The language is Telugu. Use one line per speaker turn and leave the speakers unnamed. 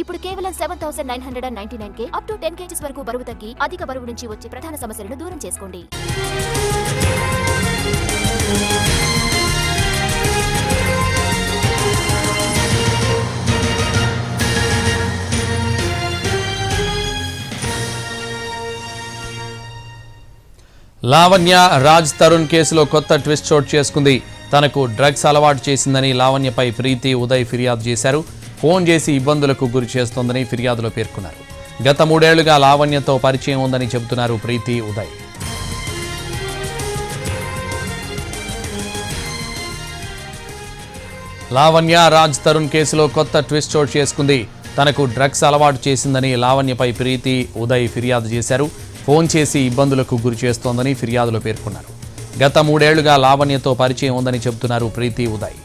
ఇప్పుడు కేవలం 7,999 అప్ టు 10 kgs వరకు బరువు తగ్గి అధిక బరువు నుంచి వచ్చే ప్రధాన సమస్యలను దూరం చేసుకోండి.
లావణ్య రాజ్ తరుణ్ కేసులో కొత్త ట్విస్ట్ చోటు చేసుకుంది. తనకు డ్రగ్స్ అలవాటు చేసిందని లావణ్యపై ప్రీతి ఉదయ్ ఫిర్యాదు చేశారు. ఫోన్ చేసి ఇబ్బందులకు గురి చేస్తోందని ఫిర్యాదులో పేర్కొన్నారు. గత 3 ఏళ్లుగా లావణ్యతో పరిచయం ఉందని చెబుతున్నారు ప్రీతి ఉదయ్. లావణ్య రాజ్ తరుణ్ కేసులో కొత్త ట్విస్ట్ చోటు చేసుకుంది. తనకు డ్రగ్స్ అలవాటు చేసిందని లావణ్యపై ప్రీతి ఉదయ్ ఫిర్యాదు చేశారు. ఫోన్ చేసి ఇబ్బందులకు గురి చేస్తోందని ఫిర్యాదులో పేర్కొన్నారు. గత 3 ఏళ్లుగా లావణ్యతో పరిచయం ఉందని చెబుతున్నారు ప్రీతి ఉదయ్.